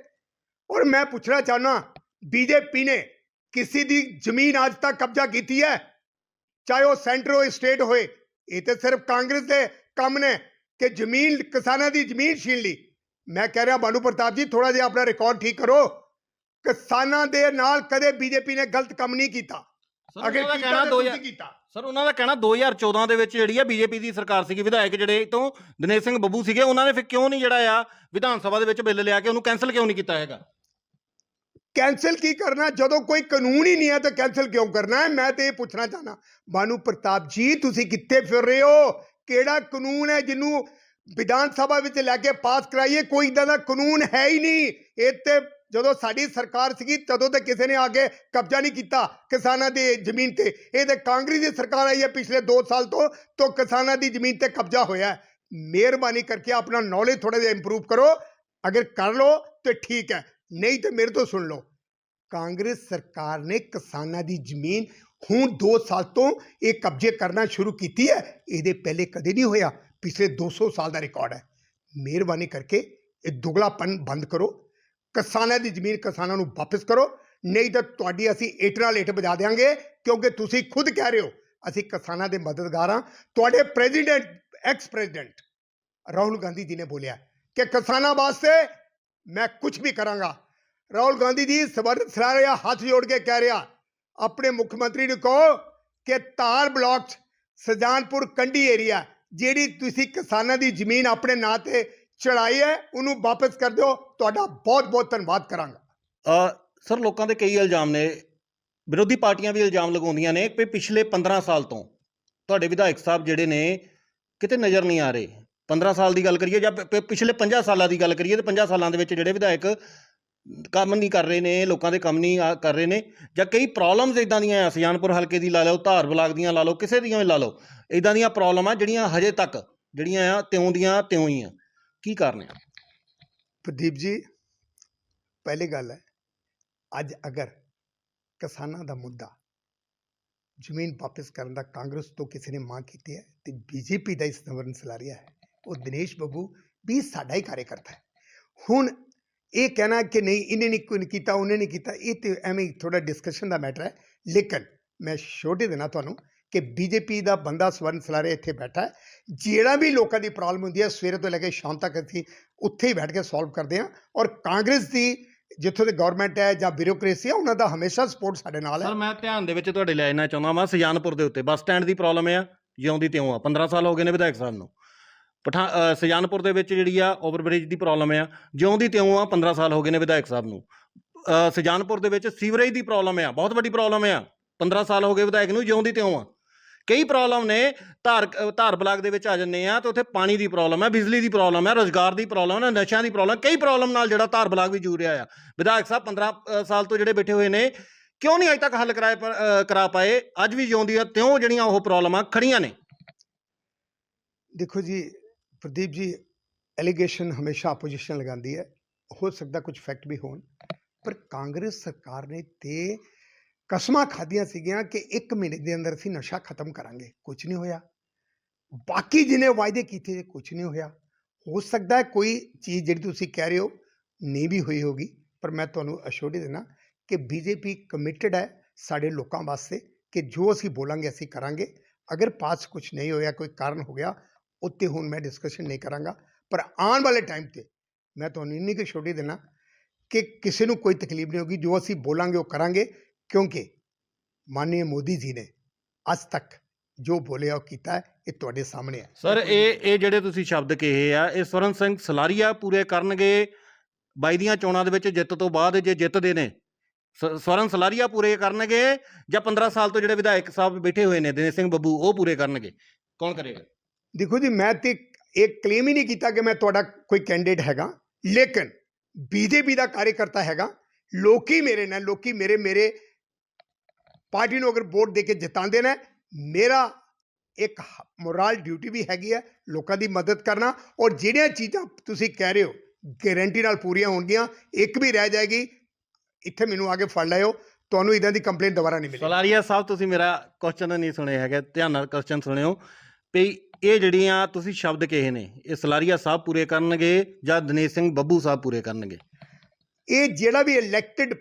ਔਰ ਮੈਂ ਪੁੱਛਣਾ ਚਾਹੁੰਦਾ, ਬੀਜੇਪੀ ਨੇ ਕਿਸੇ ਦੀ ਜ਼ਮੀਨ ਅੱਜ ਤੱਕ ਕਬਜ਼ਾ ਕੀਤੀ ਹੈ? ਚਾਹੇ ਉਹ ਸੈਂਟਰ ਹੋਏ, ਸਟੇਟ ਹੋਏ। ਇਹ ਤਾਂ ਸਿਰਫ ਕਾਂਗਰਸ ਦੇ ਕੰਮ ਨੇ ਕਿ ਜ਼ਮੀਨ, ਕਿਸਾਨਾਂ ਦੀ ਜ਼ਮੀਨ ਛੀਨ ਲਈ। ਮੈਂ ਕਹਿ ਰਿਹਾ ਭਾਨੂ ਪ੍ਰਤਾਪ ਜੀ, ਥੋੜਾ ਜਿਹਾ ਆਪਣਾ ਰਿਕਾਰਡ ਠੀਕ ਕਰੋ। ਕਿਸਾਨਾਂ ਦੇ ਨਾਲ ਕਦੇ ਬੀਜੇਪੀ ਨੇ ਗਲਤ ਕੰਮ ਨਹੀਂ ਕੀਤਾ। ਅਗਰ ਕੀਤਾ ਸਰ, ਉਹਨਾਂ ਦਾ ਕਹਿਣਾ 2014 ਦੇ ਵਿੱਚ ਜਿਹੜੀ ਆ ਬੀਜੇਪੀ ਦੀ ਸਰਕਾਰ ਸੀਗੀ, ਵਿਧਾਇਕ ਜਿਹੜੇ ਤੋਂ ਦਿਨੇਸ਼ ਸਿੰਘ ਬੱਬੂ ਸੀਗੇ, ਉਹਨਾਂ ਨੇ ਫਿਰ ਕਿਉਂ ਨਹੀਂ ਜਿਹੜਾ ਆ ਵਿਧਾਨ ਸਭਾ ਦੇ ਵਿੱਚ ਬਿੱਲ ਲਿਆ ਕੇ ਉਹਨੂੰ ਕੈਂਸਲ ਕਿਉਂ ਨਹੀਂ ਕੀਤਾ ਹੈਗਾ? ਕੈਂਸਲ ਕੀ ਕਰਨਾ? ਜਦੋਂ ਕੋਈ ਕਾਨੂੰਨ ਹੀ ਨਹੀਂ ਹੈ ਤਾਂ ਕੈਂਸਲ ਕਿਉਂ ਕਰਨਾ ਹੈ? ਮੈਂ ਤੇ ਇਹ ਪੁੱਛਣਾ ਚਾਹਨਾ ਭਾਨੂ ਪ੍ਰਤਾਪ ਜੀ, ਤੁਸੀਂ ਕਿੱਥੇ ਫਿਰ ਰਹੇ ਹੋ? ਕਿਹੜਾ ਕਾਨੂੰਨ ਹੈ ਜਿਹਨੂੰ ਵਿਧਾਨ ਸਭਾ ਵਿੱਚ ਲੈ ਕੇ ਪਾਸ ਕਰਾਈਏ? ਕੋਈ ਇਦਾਂ ਦਾ ਕਾਨੂੰਨ ਹੈ ਹੀ ਨਹੀਂ। ਇਹ ਤੇ ਜਦੋਂ ਸਾਡੀ ਸਰਕਾਰ ਸੀਗੀ ਤਦੋਂ ਤੇ ਕਿਸੇ ਨੇ ਆ ਕੇ ਕਬਜ਼ਾ ਨਹੀਂ ਕੀਤਾ ਕਿਸਾਨਾਂ ਦੀ ਜ਼ਮੀਨ ਤੇ। ਇਹ ਤੇ ਕਾਂਗਰਸ ਦੀ ਸਰਕਾਰ ਆਈ ਹੈ ਪਿਛਲੇ 2 ਸਾਲ ਤੋਂ ਕਿਸਾਨਾਂ ਦੀ ਜ਼ਮੀਨ ਤੇ ਕਬਜ਼ਾ ਹੋਇਆ। ਮਿਹਰਬਾਨੀ ਕਰਕੇ ਆਪਣਾ ਨੌਲੇਜ ਥੋੜਾ ਜਿਹਾ ਇੰਪਰੂਵ ਕਰੋ। ਅਗਰ ਕਰ ਲੋ ਤੇ ਠੀਕ ਹੈ, ਨਹੀਂ ਤੇ ਮੇਰੇ ਤੋਂ ਸੁਣ ਲਓ। ਕਾਂਗਰਸ ਸਰਕਾਰ ਨੇ ਕਿਸਾਨਾਂ ਦੀ ਜ਼ਮੀਨ ਹੁਣ 2 ਸਾਲ ਤੋਂ ਇਹ ਕਬਜ਼ੇ ਕਰਨਾ ਸ਼ੁਰੂ ਕੀਤੀ ਹੈ। ਇਹਦੇ ਪਹਿਲੇ ਕਦੇ ਨਹੀਂ ਹੋਇਆ। ਪਿਛਲੇ 200 ਸਾਲ ਦਾ ਰਿਕਾਰਡ ਹੈ। ਮਿਹਰਬਾਨੀ ਕਰਕੇ ਇਹ ਦੁਗਲਾਪਨ ਬੰਦ ਕਰੋ। ਕਿਸਾਨਾਂ ਦੀ ਜ਼ਮੀਨ ਕਿਸਾਨਾਂ ਨੂੰ ਵਾਪਸ ਕਰੋ, ਨਹੀਂ ਤਾਂ ਤੁਹਾਡੀ ਅਸੀਂ ਇੱਟ ਨਾਲ ਇੱਟ ਵਜਾ ਦੇਵਾਂਗੇ। ਕਿਉਂਕਿ ਤੁਸੀਂ ਖੁਦ ਕਹਿ ਰਹੇ ਹੋ ਅਸੀਂ ਕਿਸਾਨਾਂ ਦੇ ਮਦਦਗਾਰ ਹਾਂ। ਤੁਹਾਡੇ president, ex president Rahul Gandhi ji ਨੇ ਬੋਲਿਆ ਕਿ ਕਿਸਾਨਾਂ ਵਾਸਤੇ ਮੈਂ ਕੁਝ ਵੀ ਕਰਾਂਗਾ। ਰਾਹੁਲ ਗਾਂਧੀ ਜੀ ਸਰਾ ਰਿਹਾ, ਹੱਥ ਜੋੜ ਕੇ ਕਹਿ ਰਿਹਾ ਆਪਣੇ ਮੁੱਖ ਮੰਤਰੀ ਨੂੰ ਕਹੋ ਕਿ ਧਾਰ ਬਲਾਕ 'ਚ ਸੁਜਾਨਪੁਰ ਕੰਢੀ ਏਰੀਆ ਜਿਹੜੀ ਤੁਸੀਂ ਕਿਸਾਨਾਂ ਦੀ ਜ਼ਮੀਨ ਆਪਣੇ ਨਾਂ ਤੇ ਚੜਾਈ ਹੈ ਉਹਨੂੰ ਵਾਪਸ ਕਰ ਦਿਓ। ਤੁਹਾਡਾ ਬਹੁਤ ਬਹੁਤ ਧੰਨਵਾਦ ਕਰਾਂਗਾ। ਸਰ, ਲੋਕਾਂ ਦੇ ਕਈ ਇਲਜ਼ਾਮ ਨੇ, ਵਿਰੋਧੀ ਪਾਰਟੀਆਂ ਵੀ ਇਲਜ਼ਾਮ ਲਗਾਉਂਦੀਆਂ ਨੇ ਕਿ ਪਿਛਲੇ 15 ਸਾਲ ਤੋਂ ਤੁਹਾਡੇ ਵਿਧਾਇਕ ਸਾਹਿਬ ਜਿਹੜੇ ਨੇ ਕਿਤੇ ਨਜ਼ਰ ਨਹੀਂ ਆ ਰਹੇ। 15 ਸਾਲ ਦੀ ਗੱਲ ਕਰੀਏ ਜਾਂ ਪਿਛਲੇ 50 ਸਾਲਾਂ ਦੀ ਗੱਲ ਕਰੀਏ, ਤੇ 50 ਸਾਲਾਂ ਦੇ ਵਿੱਚ ਜਿਹੜੇ ਵਿਧਾਇਕ ਕੰਮ ਨਹੀਂ ਕਰ ਰਹੇ ਨੇ, ਲੋਕਾਂ ਦੇ ਕੰਮ ਨਹੀਂ ਕਰ ਰਹੇ ਨੇ, ਜਾਂ ਕਈ ਪ੍ਰੋਬਲਮਸ ਇੱਦਾਂ ਦੀਆਂ ਆ, ਸੁਜਾਨਪੁਰ ਹਲਕੇ ਦੀ ਲਾ ਲਓ, ਧਾਰ ਬਲਾਕ ਦੀਆਂ ਲਾ ਲਓ, ਕਿਸੇ ਦੀਆਂ ਵੀ ਲਾ ਲਓ, ਇੱਦਾਂ ਦੀਆਂ ਪ੍ਰੋਬਲਮ ਆ ਜਿਹੜੀਆਂ ਹਜੇ ਤੱਕ ਜਿਹੜੀਆਂ ਆ ਤਿਉਂ ਦੀਆਂ ਤਿਉਂ ਹੀ ਆ। ਕੀ ਕਾਰਨ ਆ? ਪ੍ਰਦੀਪ ਜੀ, ਪਹਿਲੀ ਗੱਲ ਹੈ, ਅੱਜ ਅਗਰ ਕਿਸਾਨਾਂ ਦਾ ਮੁੱਦਾ ਜ਼ਮੀਨ ਵਾਪਸ ਕਰਨ ਦਾ ਕਾਂਗਰਸ ਤੋਂ ਕਿਸੇ ਨੇ ਮੰਗ ਕੀਤੀ ਹੈ ਤੇ ਬੀਜੇਪੀ ਦਾ ਇਸ ਨਵਰਨ ਸਲਾਰੀਆ ਹੈ, ਉਹ ਦਿਨੇਸ਼ ਬੱਬੂ ਵੀ ਸਾਡਾ ਹੀ ਕਾਰਜਕਰਤਾ ਹੈ। ਹੁਣ ਇਹ ਕਹਿਣਾ ਕਿ ਨਹੀਂ ਇਹਨੇ ਨਹੀਂ ਕੋਈ ਕੀਤਾ ਉਹਨੇ ਨਹੀਂ ਕੀਤਾ, ਇਹ ਤੇ ਐਵੇਂ ਥੋੜਾ ਡਿਸਕਸ਼ਨ ਦਾ ਮੈਟਰ ਹੈ। ਲੇਕਿਨ ਮੈਂ ਛੋਟੇ ਦੇਣਾ ਤੁਹਾਨੂੰ ਕਿ ਬੀਜੇਪੀ ਦਾ ਬੰਦਾ ਸਵਰਨ ਸਲਾਰੀਆ ਇੱਥੇ ਬੈਠਾ ਹੈ, ਜਿਹੜਾ ਵੀ ਲੋਕਾਂ ਦੀ ਪ੍ਰੋਬਲਮ ਹੁੰਦੀ ਹੈ ਸਵੇਰੇ ਤੋਂ ਲੈ ਕੇ ਸ਼ਾਮ ਤੱਕ ਅਸੀਂ ਉੱਥੇ ਹੀ ਬੈਠ ਕੇ ਸੋਲਵ ਕਰਦੇ ਹਾਂ। ਔਰ ਕਾਂਗਰਸ ਦੀ ਜਿੱਥੋਂ ਦੀ ਗਵਰਨਮੈਂਟ ਹੈ ਜਾਂ ਬਿਊਰੋਕ੍ਰੇਸੀ ਹੈ, ਉਹਨਾਂ ਦਾ ਹਮੇਸ਼ਾ ਸਪੋਰਟ ਸਾਡੇ ਨਾਲ ਹੈ। ਸਰ ਮੈਂ ਧਿਆਨ ਦੇ ਵਿੱਚ ਤੁਹਾਡੇ ਲੈ ਜਾਣਾ ਚਾਹੁੰਦਾ ਵਾਂ, ਸੁਜਾਨਪੁਰ ਦੇ ਉੱਤੇ ਬੱਸ ਸਟੈਂਡ ਦੀ ਪ੍ਰੋਬਲਮ ਆ, ਜਿਉਂ ਦੀ ਤਿਉਂ ਆ, 15 ਸਾਲ ਹੋ ਗਏ ਨੇ ਵਿਧਾਇਕ ਸਾਹਿਬ ਨੂੰ। ਸੁਜਾਨਪੁਰ ਦੇ ਵਿੱਚ ਜਿਹੜੀ ਆ ਓਵਰਬ੍ਰਿਜ ਦੀ ਪ੍ਰੋਬਲਮ ਆ, ਜਿਉਂ ਦੀ ਤਿਉਂ ਆ, 15 ਸਾਲ ਹੋ ਗਏ ਨੇ ਵਿਧਾਇਕ ਸਾਹਿਬ ਨੂੰ। ਸੁਜਾਨਪੁਰ ਦੇ ਵਿੱਚ ਸੀਵਰੇਜ ਦੀ ਪ੍ਰੋਬਲਮ ਆ, ਬਹੁਤ ਵੱਡੀ ਪ੍ਰੋਬਲਮ ਆ, 15 ਸਾਲ ਹੋ ਗਏ ਵਿਧਾਇਕ ਨੂੰ, ਜਿਉਂ ਦੀ ਤਿਉਂ ਆ। ਕਈ ਪ੍ਰੋਬਲਮ ਨੇ, ਧਾਰ ਬਲਾਕ ਦੇ ਵਿੱਚ ਆ ਜਾਂਦੇ ਆ ਤਾਂ ਉੱਥੇ ਪਾਣੀ ਦੀ ਪ੍ਰੋਬਲਮ ਹੈ, ਬਿਜਲੀ ਦੀ ਪ੍ਰੋਬਲਮ ਹੈ, ਰੁਜ਼ਗਾਰ ਦੀ ਪ੍ਰੋਬਲਮ ਹੈ, ਨਸ਼ਿਆਂ ਦੀ ਪ੍ਰੋਬਲਮ, ਕਈ ਪ੍ਰੋਬਲਮ ਨਾਲ ਜਿਹੜਾ ਧਾਰ ਬਲਾਕ ਵੀ ਜੂਝ ਰਿਹਾ ਆ। ਵਿਧਾਇਕ ਸਾਹਿਬ 15 ਸਾਲ ਤੋਂ ਜਿਹੜੇ ਬੈਠੇ ਹੋਏ ਨੇ, ਕਿਉਂ ਨਹੀਂ ਅਜੇ ਤੱਕ ਹੱਲ ਕਰਾ ਪਾਏ? ਅੱਜ ਵੀ ਜਿਉਂ ਦੀਆਂ ਤਿਉਂ ਜਿਹੜੀਆਂ ਉਹ ਪ੍ਰੋਬਲਮਾਂ ਖੜੀਆਂ ਨੇ। ਦੇਖੋ ਜੀ ਪ੍ਰਦੀਪ ਜੀ, ਐਲੀਗੇਸ਼ਨ ਹਮੇਸ਼ਾ ਆਪੋਜੀਸ਼ਨ ਲਗਾਉਂਦੀ ਹੈ, ਹੋ ਸਕਦਾ ਕੁਝ ਫੈਕਟ ਵੀ ਹੋਣ, ਪਰ ਕਾਂਗਰਸ ਸਰਕਾਰ ਨੇ ਤੇ ਕਸਮਾਂ ਖਾਧੀਆਂ ਸੀਗੀਆਂ ਕਿ 1 ਮਹੀਨੇ ਦੇ ਅੰਦਰ ਅਸੀਂ ਨਸ਼ਾ ਖਤਮ ਕਰਾਂਗੇ, ਕੁਝ ਨਹੀਂ ਹੋਇਆ। ਬਾਕੀ ਜਿਹਨੇ ਵਾਅਦੇ ਕੀਤੇ ਕੁਝ ਨਹੀਂ ਹੋਇਆ। ਹੋ ਸਕਦਾ ਹੈ ਕੋਈ ਚੀਜ਼ ਜਿਹੜੀ ਤੁਸੀਂ ਕਹਿ ਰਹੇ ਹੋ ਨਹੀਂ ਵੀ ਹੋਈ ਹੋਗੀ, ਪਰ ਮੈਂ ਤੁਹਾਨੂੰ ਅਸ਼ੋਰਟੀ ਦੇਣਾ ਕਿ ਬੀਜੇਪੀ ਕਮਿਟਡ ਹੈ ਸਾਡੇ ਲੋਕਾਂ ਵਾਸਤੇ ਕਿ ਜੋ ਅਸੀਂ ਬੋਲਾਂਗੇ ਅਸੀਂ ਕਰਾਂਗੇ। ਅਗਰ ਪਾਸ ਕੁਝ ਨਹੀਂ ਹੋਇਆ, ਕੋਈ ਕਾਰਨ ਹੋ ਗਿਆ, ਉੱਤੇ ਹੁਣ ਮੈਂ ਡਿਸਕਸ਼ਨ ਨਹੀਂ ਕਰਾਂਗਾ, ਪਰ ਆਉਣ ਵਾਲੇ ਟਾਈਮ 'ਤੇ ਮੈਂ ਤੁਹਾਨੂੰ ਇੰਨੀ ਕੁ ਅਸ਼ੋਰਟੀ ਦੇਣਾ ਕਿ ਕਿਸੇ ਨੂੰ ਕੋਈ ਤਕਲੀਫ ਨਹੀਂ ਹੋਗੀ। ਜੋ ਅਸੀਂ ਬੋਲਾਂਗੇ ਉਹ ਕਰਾਂਗੇ, ਕਿਉਂਕਿ ਮਾਨनीय ਮੋਦੀ ਜੀ ਨੇ ਅੱਜ ਤੱਕ ਜੋ ਬੋਲਿਆ ਉਹ ਕੀਤਾ ਹੈ, ਇਹ ਤੁਹਾਡੇ ਸਾਹਮਣੇ ਹੈ। ਸਰ ਇਹ ਜਿਹੜੇ ਤੁਸੀਂ ਸ਼ਬਦ ਕਹੇ ਆ, ਇਹ ਸਵਰਨ ਸਿੰਘ ਸਲਾਰੀਆ ਪੂਰੇ ਕਰਨਗੇ 22 ਦੀਆਂ ਚੋਣਾਂ ਦੇ ਵਿੱਚ ਜਿੱਤ ਤੋਂ ਬਾਅਦ? ਜੇ ਜਿੱਤਦੇ ਨੇ ਸਵਰਨ ਸਲਾਰੀਆ ਪੂਰੇ ਕਰਨਗੇ, ਜਾਂ 15 ਸਾਲ ਤੋਂ ਜਿਹੜੇ ਵਿਧਾਇਕ ਸਾਹਿਬ ਬੈਠੇ ਹੋਏ ਨੇ ਦਿਨੇਸ਼ ਸਿੰਘ ਬੱਬੂ, ਉਹ ਪੂਰੇ ਕਰਨਗੇ? ਕੌਣ ਕਰੇਗਾ? ਦੇਖੋ ਜੀ, ਮੈਂ ਤੇ ਇਹ ਕਲੇਮ ਹੀ ਨਹੀਂ ਕੀਤਾ ਕਿ ਮੈਂ ਤੁਹਾਡਾ ਕੋਈ ਕੈਂਡੀਡੇਟ ਹੈਗਾ, ਲੇਕਿਨ ਬੀਜੇਪੀ ਦਾ ਕਾਰਜਕਰਤਾ ਹੈਗਾ। ਲੋਕੀ ਮੇਰੇ ਨਾਲ, ਲੋਕੀ ਮੇਰੇ ਪਾਰਟੀ ਨੂੰ ਅਗਰ ਵੋਟ ਦੇ ਕੇ ਜਿਤਾਉਂਦੇ ਨੇ, ਮੇਰਾ ਇੱਕ ਮੋਰਲ ਡਿਊਟੀ ਵੀ ਹੈਗੀ ਹੈ ਲੋਕਾਂ ਦੀ ਮਦਦ ਕਰਨਾ। ਔਰ ਜਿਹੜੀਆਂ ਚੀਜ਼ਾਂ ਤੁਸੀਂ ਕਹਿ ਰਹੇ ਹੋ ਗਾਰੰਟੀ ਨਾਲ ਪੂਰੀਆਂ ਹੋਣਗੀਆਂ, ਇੱਕ ਵੀ ਰਹਿ ਜਾਏਗੀ ਇੱਥੇ ਮੈਨੂੰ ਆ ਕੇ ਫੜ ਲਿਓ, ਤੁਹਾਨੂੰ ਇਦਾਂ ਦੀ ਕੰਪਲੇਂਟ ਦੁਬਾਰਾ ਨਹੀਂ ਮਿਲੇਗੀ। ਸਲਾਰੀਆ ਸਾਹਿਬ, ਤੁਸੀਂ ਮੇਰਾ ਕੁਐਸਚਨ ਨਹੀਂ ਸੁਣੇ ਹੈਗੇ, ਧਿਆਨ ਨਾਲ ਕੁਐਸਚਨ ਸੁਣਿਓ ਵੀ ਇਹ ਜਿਹੜੀਆਂ ਤੁਸੀਂ ਸ਼ਬਦ ਕਹੇ ਨੇ, ਇਹ ਸਲਾਰੀਆ ਸਾਹਿਬ ਪੂਰੇ ਕਰਨਗੇ ਜਾਂ ਦਿਨੇਸ਼ ਸਿੰਘ ਬੱਬੂ ਸਾਹਿਬ ਪੂਰੇ ਕਰਨਗੇ? ਇਹ ਜਿਹੜਾ ਵੀ ਇਲੈਕਟਿਡ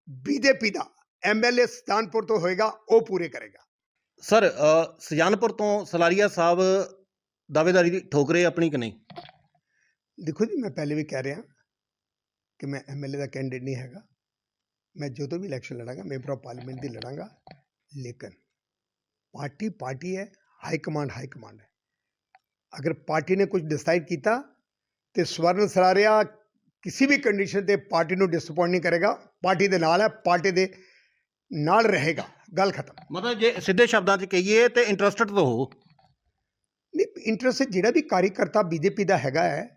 ਬੀਜੇਪੀ ਦਾ ਐਮਐਲਏ ਸੁਜਾਨਪੁਰ ਤੋਂ ਹੋਏਗਾ ਉਹ ਪੂਰੇ ਕਰੇਗਾ। ਸਰ ਸੁਜਾਨਪੁਰ ਤੋਂ ਸਲਾਰੀਆ ਸਾਹਿਬ ਦਾਅਵੇਦਾਰੀ ਠੋਕ ਰਹੇ ਆਪਣੀ ਕਿ ਨਹੀਂ? ਦੇਖੋ ਜੀ, ਮੈਂ ਪਹਿਲੇ ਵੀ ਕਹਿ ਰਿਹਾ ਕਿ ਮੈਂ ਐਮਐਲਏ ਦਾ ਕੈਂਡੀਡੇਟ ਨਹੀਂ ਹੈਗਾ। ਮੈਂ ਜਦੋਂ ਵੀ ਇਲੈਕਸ਼ਨ ਲੜਾਂਗਾ ਮੈਂਬਰ ਆਫ ਪਾਰਲੀਮੈਂਟ ਦੀ ਲੜਾਂਗਾ, ਲੇਕਿਨ ਪਾਰਟੀ ਹੈ, ਹਾਈ ਕਮਾਂਡ ਹੈ। ਅਗਰ ਪਾਰਟੀ ਨੇ ਕੁਝ ਡਿਸਾਈਡ ਕੀਤਾ ਤੇ ਸਵਰਨ ਸਲਾਰੀਆ ਕਿਸੇ ਵੀ ਕੰਡੀਸ਼ਨ ਤੇ ਪਾਰਟੀ ਨੂੰ ਡਿਸਅਪੁਆਇੰਟ ਨਹੀਂ ਕਰੇਗਾ, ਪਾਰਟੀ ਦੇ ਨਾਲ ਹੈ, ਪਾਰਟੀ ਦੇ ਨਾਲ ਰਹੇਗਾ, ਗੱਲ ਖਤਮ। ਮਤਲਬ ਜੇ ਸਿੱਧੇ ਸ਼ਬਦਾਂ 'ਚ ਕਹੀਏ ਤੇ ਇੰਟਰਸਟਡ ਤਾਂ ਹੋ ਨਹੀਂ। ਇੰਟਰਸਟ ਜਿਹੜਾ ਵੀ ਕਾਰਜਕਰਤਾ ਬੀਜੇਪੀ ਦਾ ਹੈਗਾ ਹੈ,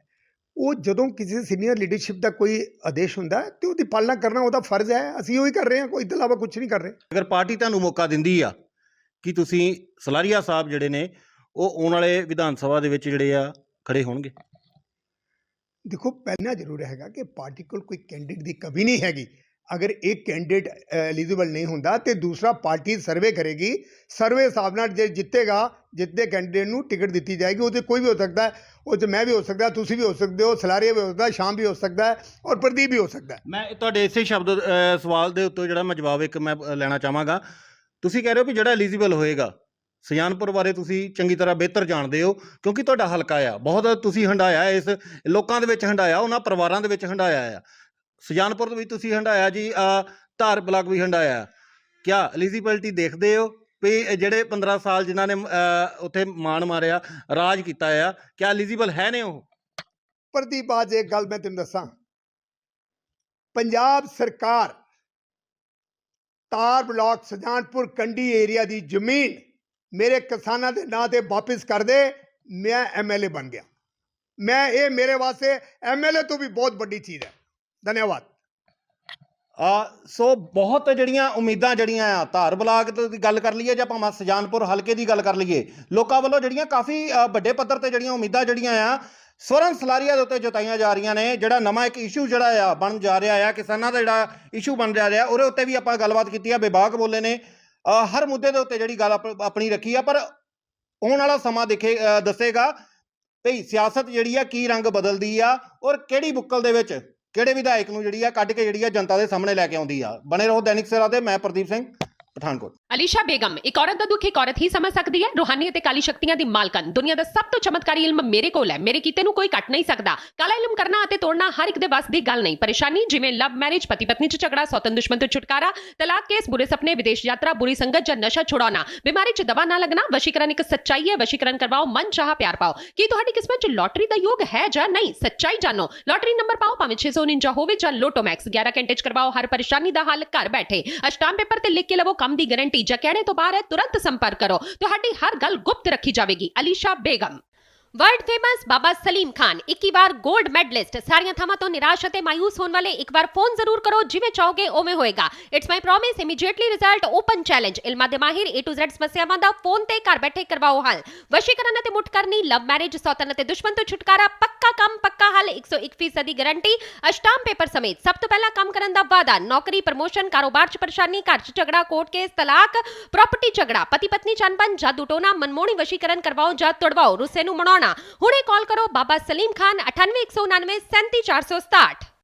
ਉਹ ਜਦੋਂ ਕਿਸੇ ਸੀਨੀਅਰ ਲੀਡਰਸ਼ਿਪ ਦਾ ਕੋਈ ਆਦੇਸ਼ ਹੁੰਦਾ ਹੈ ਤੇ ਉਹਦੀ ਪਾਲਣਾ ਕਰਨਾ ਉਹਦਾ ਫਰਜ਼ ਹੈ। ਅਸੀਂ ਉਹੀ ਕਰ ਰਹੇ ਹਾਂ, ਕੋਈ ਇਸ ਤੋਂ ਇਲਾਵਾ ਕੁਝ ਨਹੀਂ ਕਰ ਰਹੇ। ਅਗਰ ਪਾਰਟੀ ਤੁਹਾਨੂੰ ਮੌਕਾ ਦਿੰਦੀ ਆ ਕਿ ਤੁਸੀਂ ਸਲਾਰੀਆ ਸਾਹਿਬ ਜਿਹੜੇ ਨੇ ਉਹ ਆਉਣ ਵਾਲੇ ਵਿਧਾਨ ਸਭਾ ਦੇ ਵਿੱਚ ਜਿਹੜੇ ਆ ਖੜੇ ਹੋਣਗੇ? ਦੇਖੋ, ਪਹਿਲਾਂ ਜ਼ਰੂਰ ਹੈਗਾ ਕਿ ਪਾਰਟੀ ਕੋਲ ਕੋਈ ਕੈਂਡੀਡੇਟ ਦੀ ਕਮੀ ਨਹੀਂ ਹੈਗੀ। ਅਗਰ ਇੱਕ ਕੈਂਡੀਡੇਟ ਐਲੀਜੀਬਲ ਨਹੀਂ ਹੁੰਦਾ ਤੇ ਦੂਸਰਾ ਪਾਰਟੀ ਸਰਵੇ ਕਰੇਗੀ, ਸਰਵੇ ਹਿਸਾਬ ਨਾਲ ਜੇ ਜਿੱਤਦੇ ਕੈਂਡੀਡੇਟ ਨੂੰ ਟਿਕਟ ਦਿੱਤੀ ਜਾਏਗੀ। ਉਹ 'ਤੇ ਕੋਈ ਵੀ ਹੋ ਸਕਦਾ ਹੈ, ਉਹ 'ਚ ਮੈਂ ਵੀ ਹੋ ਸਕਦਾ, ਤੁਸੀਂ ਵੀ ਹੋ ਸਕਦੇ ਹੋ, ਸਲਾਰੀਆ ਵੀ ਹੋ ਸਕਦਾ, ਸ਼ਾਮ ਵੀ ਹੋ ਸਕਦਾ ਹੈ, ਔਰ ਪ੍ਰਦੀਪ ਵੀ ਹੋ ਸਕਦਾ ਹੈ। ਮੈਂ ਤੁਹਾਡੇ ਇਸੇ ਸ਼ਬਦ ਸਵਾਲ ਦੇ ਉੱਤੇ ਜਿਹੜਾ ਮੈਂ ਜਵਾਬ ਇੱਕ ਮੈਂ ਲੈਣਾ ਚਾਹਾਂਗਾ। ਤੁਸੀਂ ਕਹਿ ਰਹੇ ਹੋ ਵੀ ਜਿਹੜਾ ਐਲੀਜੀਬਲ ਹੋਏਗਾ, ਸੁਜਾਨਪੁਰ ਬਾਰੇ ਤੁਸੀਂ ਚੰਗੀ ਤਰ੍ਹਾਂ ਬਿਹਤਰ ਜਾਣਦੇ ਹੋ ਕਿਉਂਕਿ ਤੁਹਾਡਾ ਹਲਕਾ ਆ, ਬਹੁਤ ਤੁਸੀਂ ਹੰਢਾਇਆ, ਇਸ ਲੋਕਾਂ ਦੇ ਵਿੱਚ ਹੰਢਾਇਆ, ਉਹਨਾਂ ਪਰਿਵਾਰਾਂ ਦੇ ਵਿੱਚ ਹੰਢਾਇਆ ਆ। ਸੁਜਾਨਪੁਰ ਵੀ ਤੁਸੀਂ ਹੰਢਾਇਆ ਜੀ, ਧਾਰ ਬਲਾਕ ਵੀ ਹੰਢਾਇਆ। ਕਿਆ ਐਲੀਜੀਬਿਲਟੀ ਦੇਖਦੇ ਹੋ ਵੀ ਜਿਹੜੇ 15 ਸਾਲ ਜਿਨ੍ਹਾਂ ਨੇ ਉੱਥੇ ਮਾਣ ਮਾਰਿਆ, ਰਾਜ ਕੀਤਾ ਆ, ਕਿਆ ਐਲੀਜੀਬਲ ਹੈ ਨੇ ਉਹ? ਪ੍ਰਦੀਪ, ਅੱਜ ਇੱਕ ਗੱਲ ਮੈਂ ਤੈਨੂੰ ਦੱਸਾਂ, ਪੰਜਾਬ ਸਰਕਾਰ ਧਾਰ ਬਲਾਕ ਸੁਜਾਨਪੁਰ ਕੰਢੀ ਏਰੀਆ ਦੀ ਜ਼ਮੀਨ ਮੇਰੇ ਕਿਸਾਨਾਂ ਦੇ ਨਾਂ ਤੇ ਵਾਪਿਸ ਕਰ ਦੇ, ਮੈਂ ਐਮਐਲਏ ਬਣ ਗਿਆ। ਇਹ ਮੇਰੇ ਵਾਸਤੇ ਐਮਐਲਏ ਤੋਂ ਵੀ ਬਹੁਤ ਵੱਡੀ ਚੀਜ਼ ਹੈ। ਧੰਨਵਾਦ। ਸੋ ਬਹੁਤ ਜਿਹੜੀਆਂ ਉਮੀਦਾਂ ਜਿਹੜੀਆਂ ਆ, ਧਾਰ ਬਲਾਕ ਦੀ ਗੱਲ ਕਰ ਲਈਏ ਜਾਂ ਭਾਵੇਂ ਸੁਜਾਨਪੁਰ ਹਲਕੇ ਦੀ ਗੱਲ ਕਰ ਲਈਏ, ਲੋਕਾਂ ਵੱਲੋਂ ਜਿਹੜੀਆਂ ਕਾਫੀ ਵੱਡੇ ਪੱਧਰ ਤੇ ਜਿਹੜੀਆਂ ਉਮੀਦਾਂ ਜਿਹੜੀਆਂ ਆ ਸਵਰਨ ਸਲਾਰੀਆ ਦੇ ਉੱਤੇ ਜਤਾਈਆਂ ਜਾ ਰਹੀਆਂ ਨੇ। ਜਿਹੜਾ ਨਵਾਂ ਇੱਕ ਇਸ਼ੂ ਜਿਹੜਾ ਆ ਬਣ ਜਾ ਰਿਹਾ ਆ, ਕਿਸਾਨਾਂ ਦਾ ਜਿਹੜਾ ਇਸ਼ੂ ਬਣ ਜਾ ਰਿਹਾ, ਉਹਦੇ ਉੱਤੇ ਵੀ ਆਪਾਂ ਗੱਲਬਾਤ ਕੀਤੀ ਆ, ਬੇਬਾਕ ਬੋਲੇ ਨੇ, ਹਰ ਮੁੱਦੇ ਦੇ ਉੱਤੇ ਜਿਹੜੀ ਗੱਲ ਆਪਣੀ ਰੱਖੀ ਆ। ਪਰ ਆਉਣ ਵਾਲਾ ਸਮਾਂ ਦੱਸੇਗਾ ਭਈ ਸਿਆਸਤ ਜਿਹੜੀ ਆ ਕੀ ਰੰਗ ਬਦਲਦੀ ਆ ਔਰ ਕਿਹੜੀ ਬੁੱਕਲ ਦੇ ਵਿੱਚ ਕਿਹੜੇ ਵਿਧਾਇਕ ਨੂੰ ਜਿਹੜੀ ਆ ਕੱਢ ਕੇ ਜਿਹੜੀ ਆ ਜਨਤਾ ਦੇ ਸਾਹਮਣੇ ਲੈ ਕੇ ਆਉਂਦੀ ਆ। ਬਣੇ ਰਹੋ ਦੈਨਿਕ ਸਵੇਰਾ ਤੇ। ਮੈਂ ਪ੍ਰਦੀਪ ਸਿੰਘ, ਪਠਾਨਕੋਟ। ਅਲੀਸ਼ਾ ਬੇਗਮ, ਇੱਕ ਔਰਤ ਦਾ ਦੁੱਖ ਇੱਕ ਔਰਤ ਹੀ ਸਮਝ ਸਕਦੀ ਹੈ। ਰੂਹਾਨੀ ਅਤੇ ਕਾਲੀ ਸ਼ਕਤੀਆਂ ਦੀ ਮਾਲਕਨ, ਦੁਨੀਆ ਦਾ ਸਭ ਤੋਂ ਚਮਤਕਾਰੀ ਇਲਮ ਮੇਰੇ ਕੋਲ ਹੈ। ਮੇਰੇ ਕੀਤੇ ਨੂੰ ਕੋਈ ਕੱਟ ਨਹੀਂ ਸਕਦਾ। ਕਾਲਾ ਇਲਮ ਕਰਨਾ ਅਤੇ ਤੋੜਨਾ ਹਰ ਇੱਕ ਦੇ ਵੱਸ ਦੀ ਗੱਲ ਨਹੀਂ। ਪਰੇਸ਼ਾਨੀ ਜਿਵੇਂ ਲਵ ਮੈਰਿਜ, ਪਤੀ ਪਤਨੀ 'ਚ ਝਗੜਾ, ਸੌਤਨ ਦੁਸ਼ਮਣ ਤੋਂ ਛੁਟਕਾਰਾ, ਤਲਾਕ ਕੇਸ, ਬੁਰੇ ਸੁਪਨੇ, ਵਿਦੇਸ਼ ਯਾਤਰਾ, ਬੁਰੀ ਸੰਗਤ ਜਾਂ ਨਸ਼ਾ ਛੁਡਾਉਣਾ, ਬਿਮਾਰੀ 'ਚ ਦਵਾ ਨਾ ਲੱਗਣਾ। ਵਸ਼ੀਕਰਨ ਇੱਕ ਸੱਚਾਈ ਹੈ। ਵਸ਼ੀਕਰਨ ਕਰਵਾਓ, ਮਨ ਚਾਹਾ ਪਿਆਰ ਪਾਓ। ਕੀ ਤੁਹਾਡੀ ਕਿਸਮਤ 'ਚ ਲੋਟਰੀ ਦਾ ਯੋਗ ਹੈ ਜਾਂ ਨਹੀਂ? ਸੱਚਾਈ ਜਾਣੋ। ਲੋਟਰੀ ਨੰਬਰ ਪਾਓ, ਭਾਵੇਂ 649 ਹੋਵੇ ਜਾਂ ਲੋਟੋ ਮੈਕਸ। 11 ਘੰਟੇ 'ਚ ਕਰਵਾਓ ਹਰ ਪਰੇਸ਼ਾਨੀ ਦਾ ਹੱਲ ਘਰ ਬੈਠੇ। ਅਸ਼ਟਾਮ ਪੇਪਰ ਤੇ ਲਿਖ ਕੇ ਲਵੋ ਕੰਮ ਦੀ ਗਾਰੰਟੀ। ਜਾਂ ਕਹਿਣੇ ਤੋਂ ਬਾਹਰ ਹੈ, ਤੁਰੰਤ ਸੰਪਰਕ ਕਰੋ। ਤੁਹਾਡੀ ਹਰ ਗੱਲ ਗੁਪਤ ਰੱਖੀ ਜਾਵੇਗੀ। ਅਲੀਸ਼ਾ ਬੇਗਮ। वर्ल्ड फेमस बाबा सलीम खान 21 ਵਾਰ 골ਡ ਮੈਡਲਿਸਟ। ਸਾਰੀਆਂ ਥਾਵਾਂ ਤੋਂ ਨਿਰਾਸ਼ ਅਤੇ ਮਾਇੂਸ ਹੋਣ ਵਾਲੇ ਇੱਕ ਵਾਰ ਫੋਨ ਜ਼ਰੂਰ ਕਰੋ। ਜਿਵੇਂ ਚਾਹੋਗੇ ਉਵੇਂ ਹੋਏਗਾ। It's my promise, immediately result, open challenge. ਇਲਮਾਂ ਦੇ ਮਾਹਿਰ A to Z ਸਮੱਸਿਆਵਾਂ ਦਾ ਫੋਨ ਤੇ ਘਰ ਬੈਠੇ ਕਰਵਾਓ ਹੱਲ। ਵਸ਼ੀਕਰਨ ਅਤੇ ਮੁੱਠ ਕਰਨੀ, ਲਵ ਮੈਰਿਜ, ਸੌਤਨ ਅਤੇ ਦੁਸ਼ਮਣ ਤੋਂ ਛੁਟਕਾਰਾ, ਪੱਕਾ ਕੰਮ, ਪੱਕਾ ਹੱਲ, 101% ਦੀ ਗਾਰੰਟੀ, ਅਸ਼ਟਾਮ ਪੇਪਰ ਸਮੇਤ। ਸਭ ਤੋਂ ਪਹਿਲਾਂ ਕੰਮ ਕਰਨ ਦਾ ਵਾਅਦਾ। ਨੌਕਰੀ, ਪ੍ਰਮੋਸ਼ਨ, ਕਾਰੋਬਾਰ 'ਚ ਪਰੇਸ਼ਾਨੀ, ਘਰ 'ਚ ਝਗੜਾ, ਕੋਰਟ ਕੇਸ, ਤਲਾਕ, ਪ੍ਰਾਪਰਟੀ ਝਗੜਾ, ਪਤੀ ਪਤਨੀ 'ਚ ਅਣਬਣ, ਜਾਦੂ ਟੋਨਾ, ਮਨਮੋਹਣੀ ਵਸ਼ੀਕਰਨ ਕਰਵਾਓ ਜਾਂ ਤੁੜਵਾਓ, ਰੁੱਸੇ ਨੂੰ ਮਨਾਉਣਾ। ਹੁਣੇ ਕਾਲ ਕਰੋ ਬਾਬਾ ਸਲੀਮ ਖਾਨ 98 199 37 467।